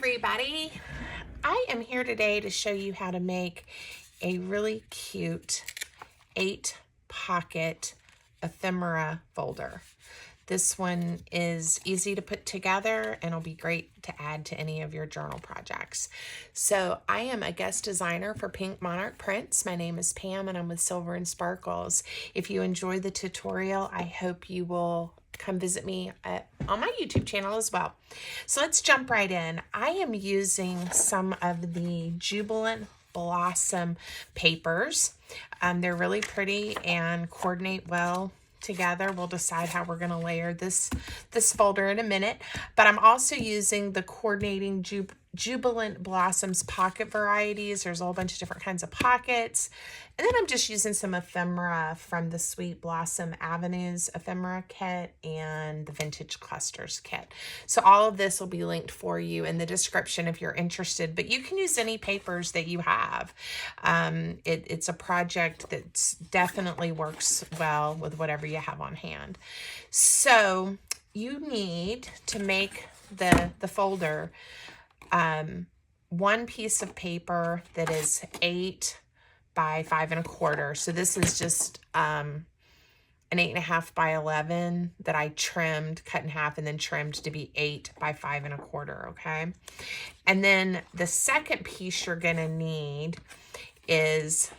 everybody. I am here today to show you how to make a really cute 8-pocket ephemera folder. This one is easy to put together and it'll be great to add to any of your journal projects. So I am a guest designer for Pink Monarch Prints. My name is Pam and I'm with Silver and Sparkles. If you enjoy the tutorial, I hope you will come visit me on my YouTube channel as well. So let's jump right in. I am using some of the Jubilant Blossom papers. They're really pretty and coordinate well together. We'll decide how we're going to layer this folder in a minute, but I'm also using the coordinating Jubilant Blossoms pocket varieties. There's a whole bunch of different kinds of pockets. And then I'm just using some ephemera from the Sweet Blossom Avenues ephemera kit and the Vintage Clusters kit. So all of this will be linked for you in the description if you're interested, but you can use any papers that you have. It's a project that definitely works well with whatever you have on hand. So you need to make the folder one piece of paper that is 8 by 5 1/4. So this is just an 8 1/2 by 11 that I trimmed, cut in half, and then trimmed to be 8 by 5 1/4. Okay. And then the second piece you're going to need is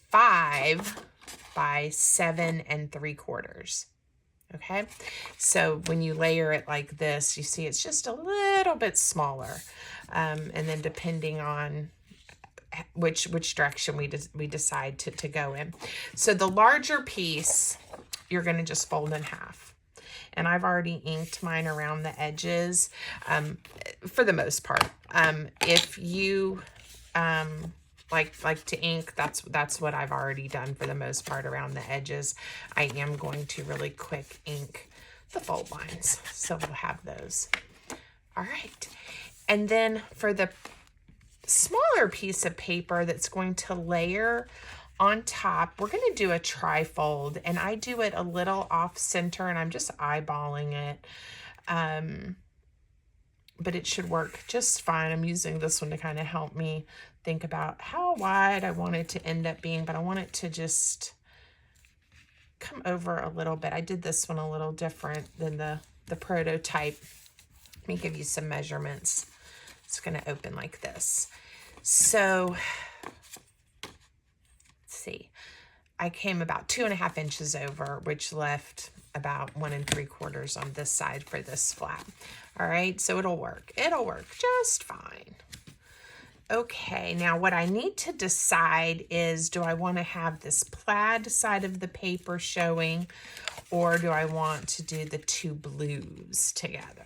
5 by 7 3/4. Okay, so when you layer it like this, you see it's just a little bit smaller. And then depending on which direction we decide to go in. So the larger piece, you're going to just fold in half. And I've already inked mine around the edges for the most part. If you like to ink, that's what I've already done for the most part around the edges. I am going to really quick ink the fold lines, so we'll have those. All right, and then for the smaller piece of paper that's going to layer on top, we're going to do a trifold, and I do it a little off center, and I'm just eyeballing it. But it should work just fine. I'm using this one to kind of help me think about how wide I want it to end up being, but I want it to just come over a little bit. I did this one a little different than the prototype. Let me give you some measurements. It's going to open like this. So let's see. I came about 2 1/2 inches over, which left about 1 3/4 on this side for this flap. All right, so it'll work. It'll work just fine. Okay, now what I need to decide is, do I want to have this plaid side of the paper showing, or do I want to do the two blues together?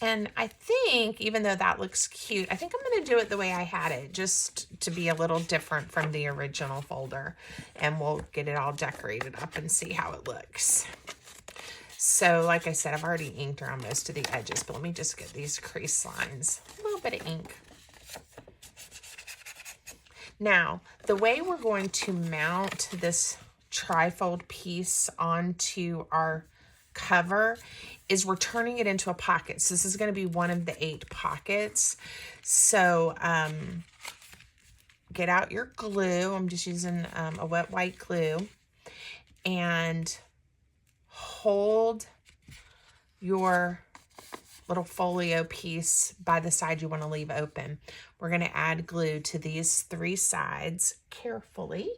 And I think, even though that looks cute, I think I'm going to do it the way I had it, just to be a little different from the original folder. And we'll get it all decorated up and see how it looks. So, like I said, I've already inked around most of the edges, but let me just get these crease lines. A little bit of ink. Now, the way we're going to mount this trifold piece onto our cover is we're turning it into a pocket. So this is going to be one of the 8 pockets. So get out your glue. I'm just using a wet white glue, and hold your little folio piece by the side you want to leave open. We're going to add glue to these 3 sides carefully,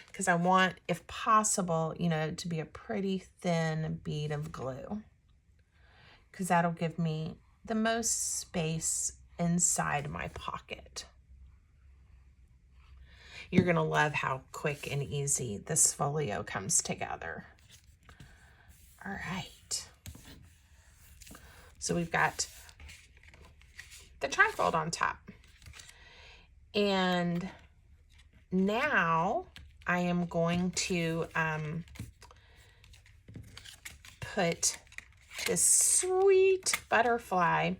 because I want, if possible, to be a pretty thin bead of glue, because that'll give me the most space inside my pocket. You're going to love how quick and easy this folio comes together. All right. So we've got the trifold on top. And now I am going to put this sweet butterfly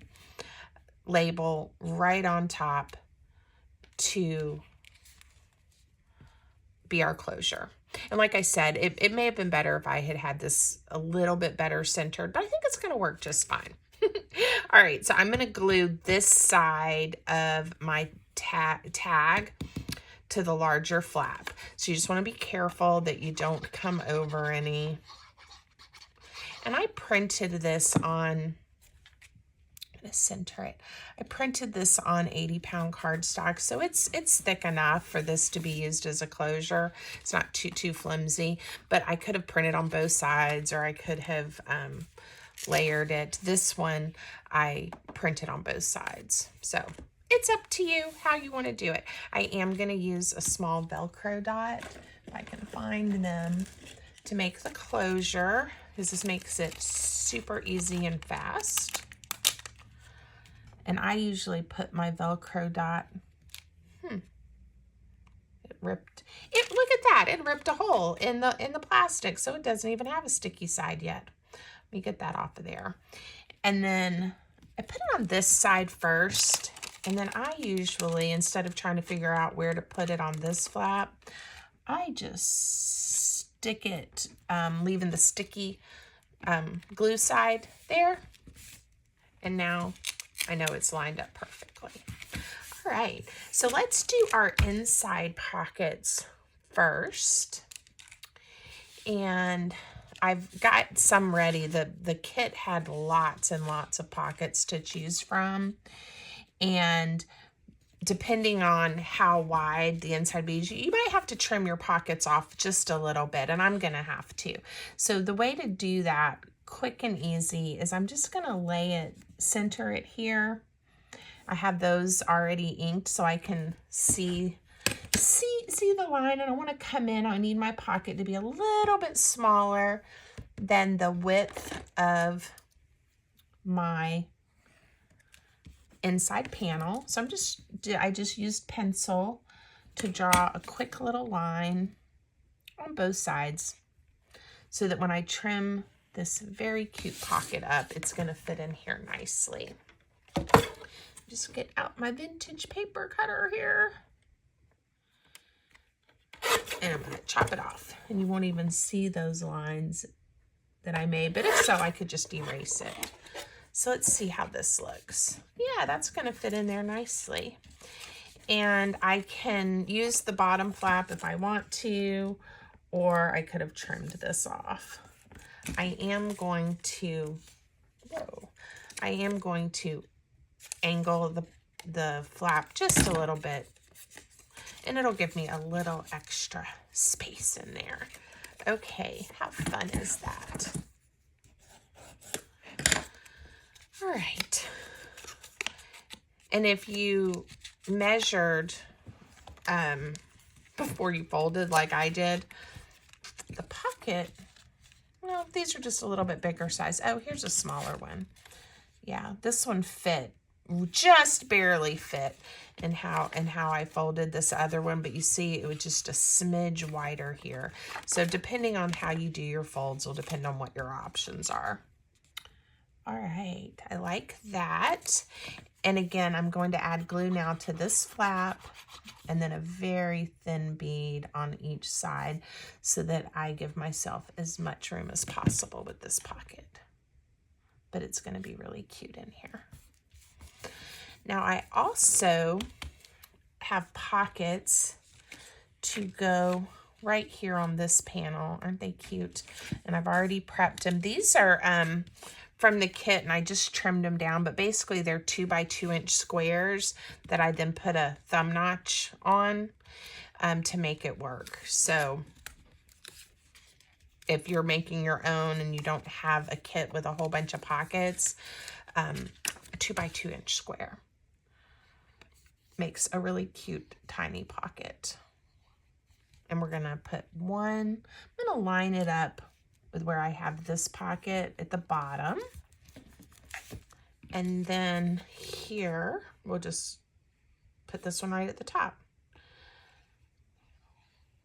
label right on top to be our closure. And like I said, it may have been better if I had this a little bit better centered, but I think it's going to work just fine. All right, so I'm going to glue this side of my tag to the larger flap. So you just want to be careful that you don't come over any. And I printed this on, I'm going to center it. I printed this on 80-pound cardstock, so it's thick enough for this to be used as a closure. It's not too flimsy, but I could have printed on both sides, or I could have layered it. This one I printed on both sides, so it's up to you how you want to do it. I am going to use a small Velcro dot, if I can find them, to make the closure, because this makes it super easy and fast. And I usually put my Velcro dot, it ripped, look at that, it ripped a hole in the plastic, so it doesn't even have a sticky side yet. Let me get that off of there. And then I put it on this side first, and then I usually, instead of trying to figure out where to put it on this flap, I just stick it, leaving the sticky glue side there. And now I know it's lined up perfectly. All right, so let's do our inside pockets first. And I've got some ready. The kit had lots and lots of pockets to choose from. And depending on how wide the inside be, you might have to trim your pockets off just a little bit, and I'm gonna have to. So the way to do that quick and easy is I'm just gonna lay it, center it here. I have those already inked so I can see the line, and I want to come in. I need my pocket to be a little bit smaller than the width of my inside panel. So I just used pencil to draw a quick little line on both sides so that when I trim this very cute pocket up, it's going to fit in here nicely. Just get out my vintage paper cutter here. And I'm going to chop it off. And you won't even see those lines that I made. But if so, I could just erase it. So let's see how this looks. Yeah, that's going to fit in there nicely. And I can use the bottom flap if I want to, or I could have trimmed this off. I am going to angle the flap just a little bit, and it'll give me a little extra space in there. Okay, how fun is that? All right. And if you measured before you folded like I did, the pocket, well, these are just a little bit bigger size. Oh, here's a smaller one. Yeah, this one fit, just barely fit in how I folded this other one, but you see it was just a smidge wider here. So depending on how you do your folds will depend on what your options are. All right, I like that. And again, I'm going to add glue now to this flap and then a very thin bead on each side so that I give myself as much room as possible with this pocket. But it's going to be really cute in here. Now I also have pockets to go right here on this panel. Aren't they cute? And I've already prepped them. These are from the kit, and I just trimmed them down, but basically they're 2 by 2 inch squares that I then put a thumb notch on to make it work. So if you're making your own and you don't have a kit with a whole bunch of pockets, a 2 by 2 inch square makes a really cute tiny pocket. And we're gonna put one, I'm gonna line it up with where I have this pocket at the bottom. And then here, we'll just put this one right at the top.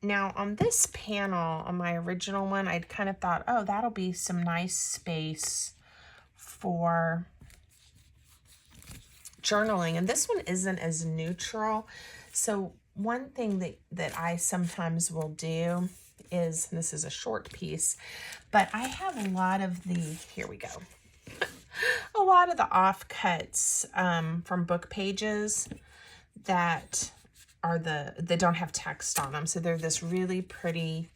Now on this panel, on my original one, I'd kind of thought, oh, that'll be some nice space for journaling. And this one isn't as neutral. So one thing that I sometimes will do is, this is a short piece, but I have a lot of the, here we go, a lot lot of the offcuts from book pages that are that don't have text on them. So they're this really pretty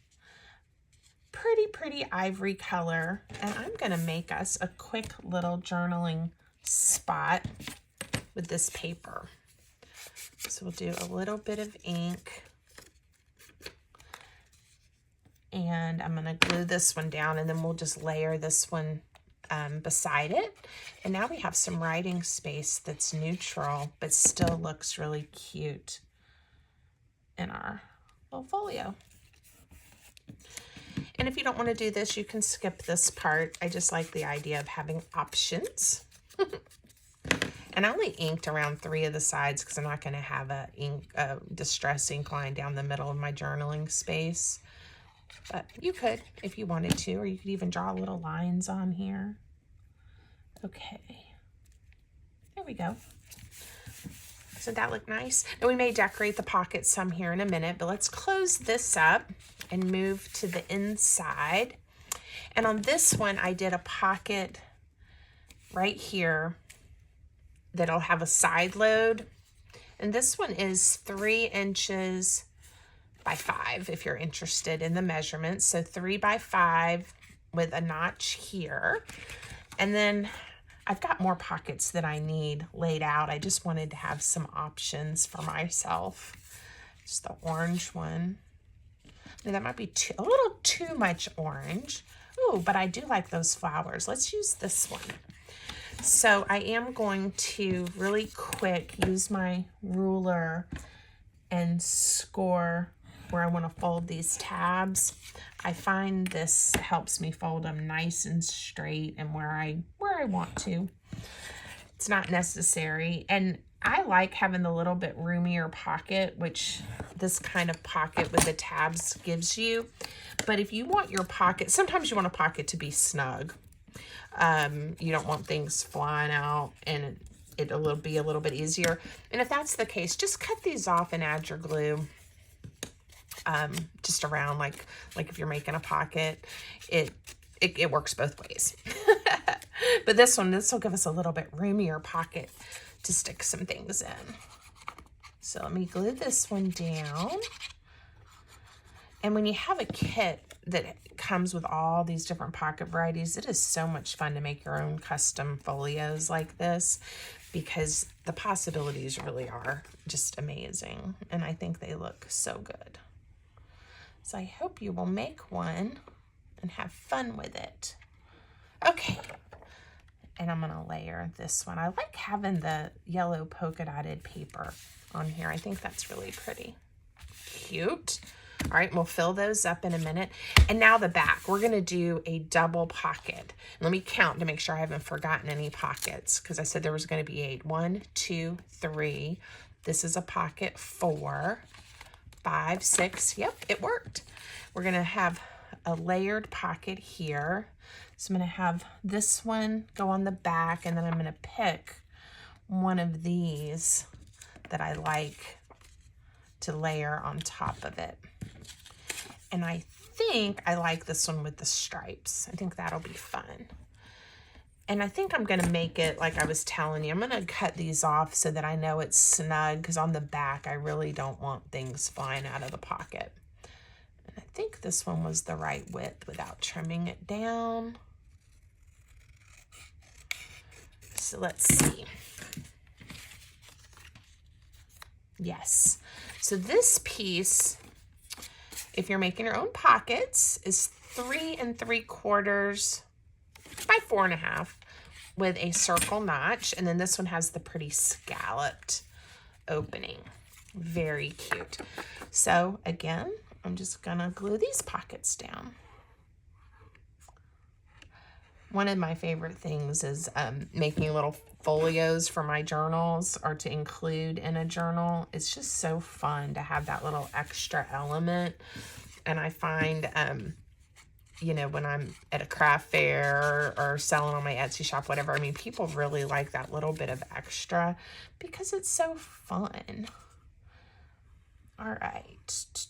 ivory color. And I'm going to make us a quick little journaling spot with this paper. So we'll do a little bit of ink. And I'm going to glue this one down, and then we'll just layer this one beside it. And now we have some writing space that's neutral, but still looks really cute in our little folio. And if you don't want to do this, you can skip this part. I just like the idea of having options. And I only inked around 3 of the sides because I'm not going to have a distress ink line down the middle of my journaling space. But you could if you wanted to, or you could even draw little lines on here. Okay, there we go. So that looked nice. And we may decorate the pockets some here in a minute, but let's close this up and move to the inside. And on this one, I did a pocket right here that'll have a side load. And this one is 3 inches by 5 if you're interested in the measurements. So 3 by 5 with a notch here. And then I've got more pockets that I need laid out. I just wanted to have some options for myself. Just the orange one. Now that might be a little too much orange. Ooh, but I do like those flowers. Let's use this one. So I am going to really quick use my ruler and score where I want to fold these tabs. I find this helps me fold them nice and straight and where I want to. It's not necessary. And I like having the little bit roomier pocket, which this kind of pocket with the tabs gives you. But if you want your pocket, sometimes you want a pocket to be snug. You don't want things flying out, and it'll be a little bit easier. And if that's the case, just cut these off and add your glue. Just around, like if you're making a pocket, it works both ways. But this will give us a little bit roomier pocket to stick some things in. So let me glue this one down. And when you have a kit that comes with all these different pocket varieties, it is so much fun to make your own custom folios like this, because the possibilities really are just amazing. And I think they look so good. So I hope you will make one and have fun with it. Okay, and I'm gonna layer this one. I like having the yellow polka dotted paper on here. I think that's really pretty. Cute. All right, we'll fill those up in a minute. And now the back, we're gonna do a double pocket. Let me count to make sure I haven't forgotten any pockets, because I said there was gonna be 8. 1, 2, 3. This is a pocket 4. 5, 6, yep, it worked. We're gonna have a layered pocket here. So I'm gonna have this one go on the back, and then I'm gonna pick one of these that I like to layer on top of it. And I think I like this one with the stripes. I think that'll be fun. And I think I'm gonna make it like I was telling you. I'm gonna cut these off so that I know it's snug, because on the back, I really don't want things flying out of the pocket. And I think this one was the right width without trimming it down. So let's see. Yes. So this piece, if you're making your own pockets, is 3 3/4 by 4.5 with a circle notch. And then this one has the pretty scalloped opening. Very cute. So again, I'm just gonna glue these pockets down. One of my favorite things is making little folios for my journals, or to include in a journal. It's just so fun to have that little extra element. And I find, you know, when I'm at a craft fair or selling on my Etsy shop, whatever, I mean, people really like that little bit of extra because it's so fun. All right.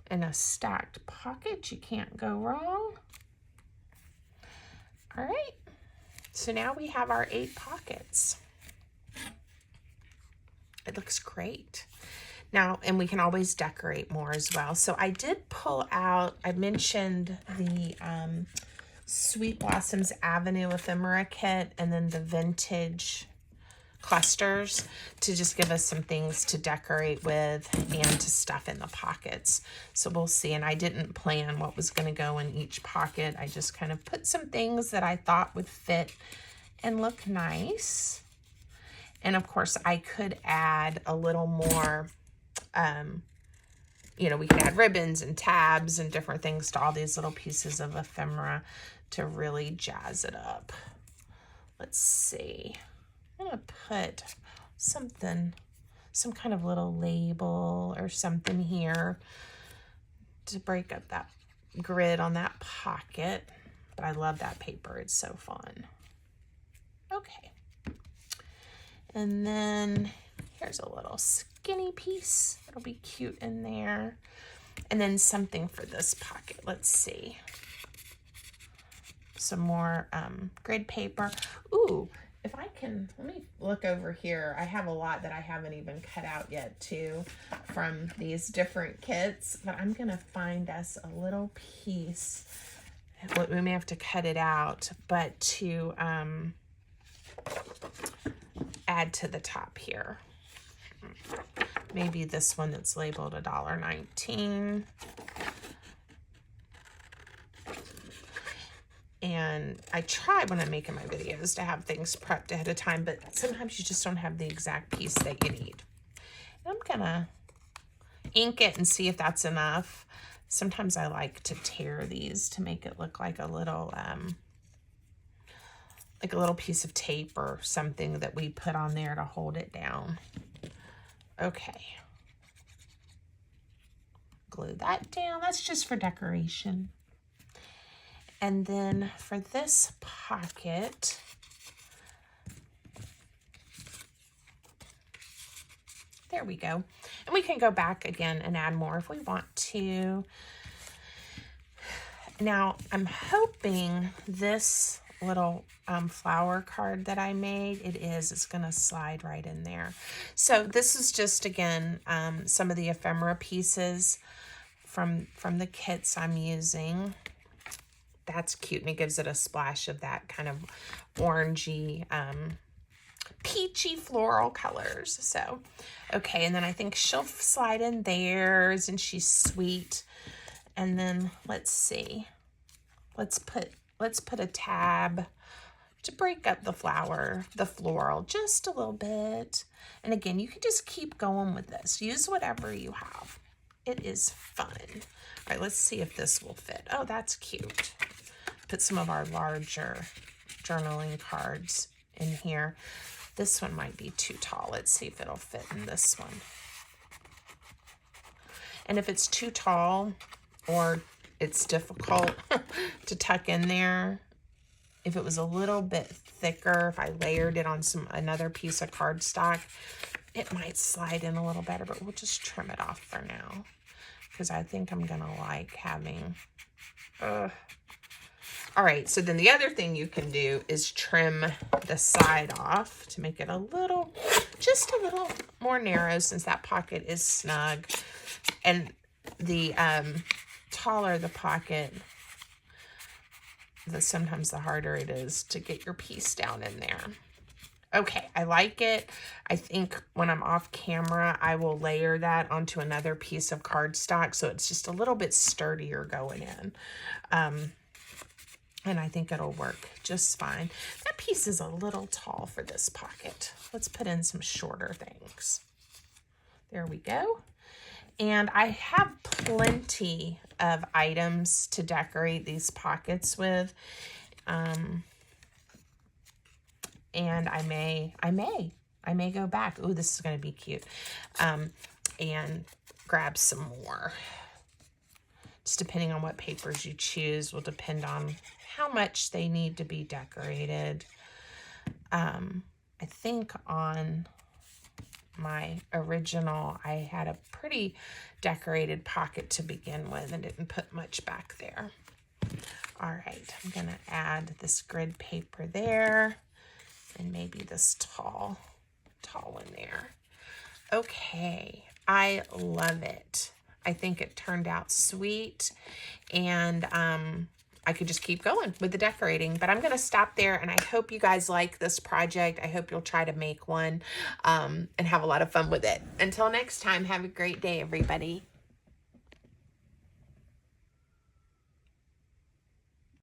In a stacked pocket, you can't go wrong. All right. So now we have our 8 pockets. It looks great. Now, and we can always decorate more as well. So I did pull out, I mentioned the Sweet Blossoms Avenue Ephemera Kit and then the vintage clusters to just give us some things to decorate with and to stuff in the pockets. So we'll see. And I didn't plan what was going to go in each pocket. I just kind of put some things that I thought would fit and look nice. And of course, I could add a little more, you know, we can add ribbons and tabs and different things to all these little pieces of ephemera to really jazz it up. Let's see. I'm going to put something, some kind of little label or something here to break up that grid on that pocket. But I love that paper. It's so fun. Okay. And then here's a little skinny piece. It'll be cute in there. And then something for this pocket. Let's see. Some more grid paper. Ooh, if I can, let me look over here. I have a lot that I haven't even cut out yet too from these different kits, but I'm gonna find us a little piece. We may have to cut it out, but to add to the top here. Maybe this one that's labeled $1.19. And I try when I'm making my videos to have things prepped ahead of time, but sometimes you just don't have the exact piece that you need. And I'm gonna ink it and see if that's enough. Sometimes I like to tear these to make it look like a little piece of tape or something that we put on there to hold it down. Okay. Glue that down. That's just for decoration. And then for this pocket, there we go. And we can go back again and add more if we want to. Now, I'm hoping this little flower card that I made, it's gonna slide right in there. So this is just, again, some of the ephemera pieces from the kits I'm using. That's cute, and it gives it a splash of that kind of orangey, peachy floral colors. So, okay, and then I think she'll slide in there, and she's sweet. And then let's see, let's put a tab to break up the floral just a little bit. And again, you can just keep going with this. Use whatever you have. It is fun. All right, let's see if this will fit. Oh, that's cute. Put some of our larger journaling cards in here. This one might be too tall. Let's see if it'll fit in this one. And if it's too tall or it's difficult to tuck in there, if it was a little bit thicker, if I layered it on another piece of cardstock, it might slide in a little better, but we'll just trim it off for now because I think I'm gonna like having, all right, so then the other thing you can do is trim the side off to make it just a little more narrow since that pocket is snug. And the taller the pocket, sometimes the harder it is to get your piece down in there. Okay, I like it. I think when I'm off camera, I will layer that onto another piece of cardstock so it's just a little bit sturdier going in. And I think it'll work just fine. That piece is a little tall for this pocket. Let's put in some shorter things. There we go. And I have plenty of items to decorate these pockets with. And I may go back. Ooh, this is going to be cute. And grab some more. Just depending on what papers you choose will depend on how much they need to be decorated. I think on my original, I had a pretty decorated pocket to begin with and didn't put much back there. All right, I'm gonna add this grid paper there and maybe this tall in there. Okay, I love it. I think it turned out sweet, and I could just keep going with the decorating, but I'm going to stop there, and I hope you guys like this project. I hope you'll try to make one and have a lot of fun with it. Until next time, have a great day, everybody.